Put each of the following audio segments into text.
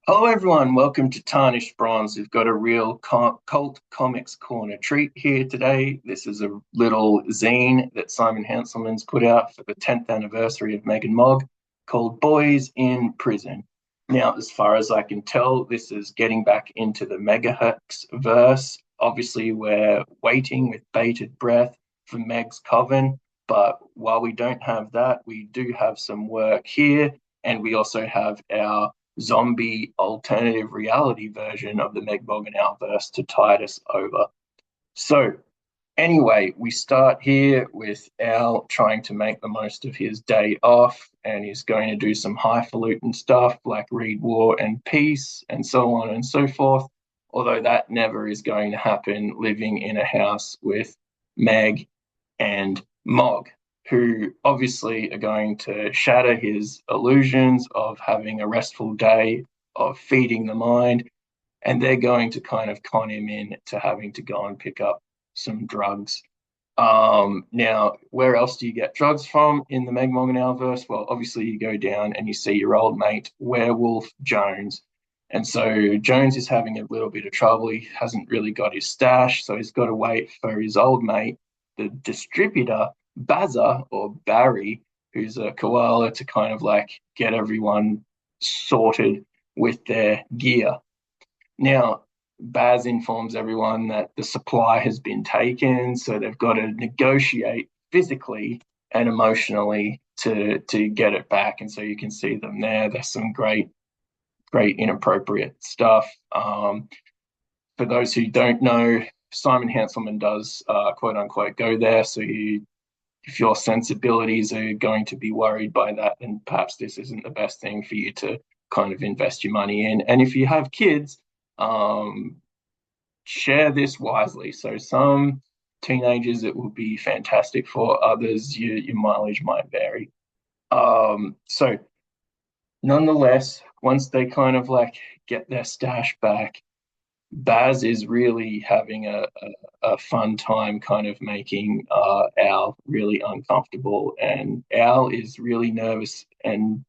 Hello, everyone. Welcome to Tarnished Bronze. We've got a real cult comics corner treat here today. This is a little zine that Simon Hanselmann's put out for the 10th anniversary of Meg and Mog called Boys in Prison. Now, as far as I can tell, this is getting back into the Megahex-verse. Obviously, we're waiting with bated breath for Meg's Coven, but while we don't have that, we do have some work here, and we also have our zombie alternative reality version of the Meg Boganaal-verse to tide us over. So, anyway, we start here with Al trying to make the most of his day off, and he's going to do some highfalutin stuff like read War and Peace and so on and so forth. Although that never is going to happen living in a house with Meg and Mog, who obviously are going to shatter his illusions of having a restful day, of feeding the mind, and they're going to kind of con him in to having to go and pick up some drugs. Now, where else do you get drugs from in the Meg Morganale verse? Well, obviously you go down and you see your old mate, Werewolf Jones. And so Jones is having a little bit of trouble. He hasn't really got his stash, so he's got to wait for his old mate, the distributor, Bazza or Barry, who's a koala, to kind of like get everyone sorted with their gear. Now, Baz informs everyone that the supply has been taken, so they've got to negotiate physically and emotionally to get it back. And so you can see them there. There's some great inappropriate stuff. For those who don't know, Simon Hanselmann does quote unquote go there. So if your sensibilities are going to be worried by that, then perhaps this isn't the best thing for you to kind of invest your money in. And if you have kids, um, share this wisely. So some teenagers it will be fantastic for, others your mileage might vary. So nonetheless, once they kind of like get their stash back, Baz is really having a fun time kind of making Al really uncomfortable, and Al is really nervous and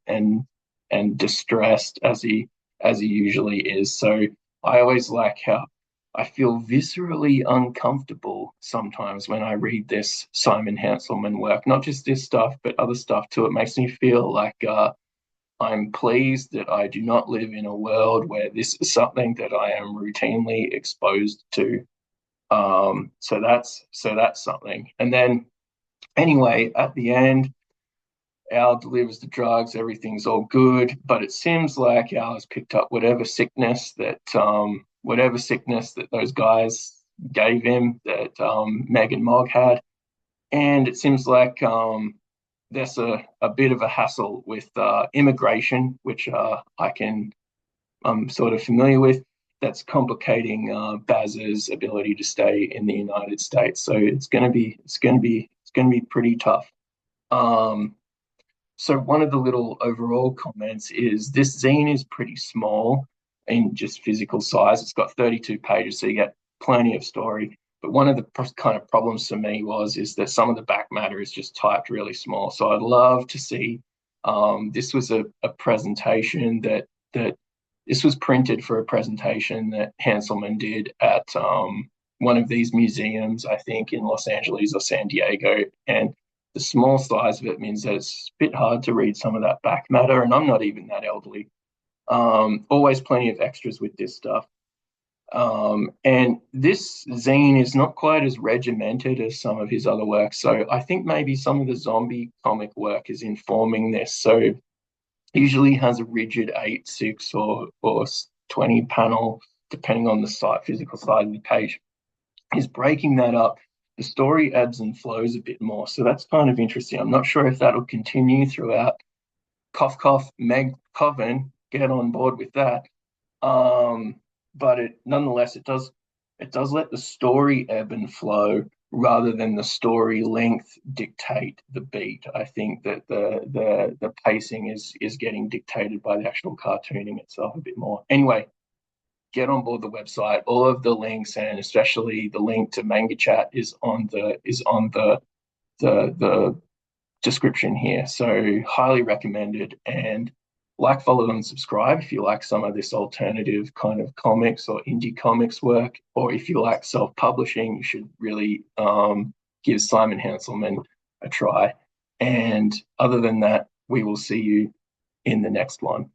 distressed as he usually is. So I always like how I feel viscerally uncomfortable sometimes when I read this Simon Hanselmann work, not just this stuff, but other stuff too. It makes me feel like I'm pleased that I do not live in a world where this is something that I am routinely exposed to. So that's something. And then anyway, at the end, Al delivers the drugs, everything's all good, but it seems like Al has picked up whatever sickness that those guys gave him that Meg and Mog had. And it seems like there's a bit of a hassle with immigration, which I'm sort of familiar with. That's complicating Baz's ability to stay in the United States. So it's going to be pretty tough. Um, so one of the little overall comments is this zine is pretty small in just physical size. It's got 32 pages, so you get plenty of story. But one of the kind of problems for me is that some of the back matter is just typed really small. So I'd love to see this was a presentation that this was printed for a presentation that Hanselmann did at one of these museums, I think in Los Angeles or San Diego, and the small size of it means that it's a bit hard to read some of that back matter, and I'm not even that elderly. Always plenty of extras with this stuff. And this zine is not quite as regimented as some of his other work. So I think maybe some of the zombie comic work is informing this. So usually has a rigid 8, 6, or 20 panel, depending on the physical size of the page. He's breaking that up. The story ebbs and flows a bit more. So that's kind of interesting. I'm not sure if that'll continue throughout. Cough, cough, Meg Coven, get on board with that. But nonetheless it does let the story ebb and flow rather than the story length dictate the beat. I think that the pacing is getting dictated by the actual cartooning itself a bit more. Anyway, get on board the website. All of the links, and especially the link to Manga Chat, is on the description here. So highly recommended. And like, follow, and subscribe if you like some of this alternative kind of comics or indie comics work, or if you like self-publishing, you should really give Simon Hanselmann a try. And other than that, we will see you in the next one.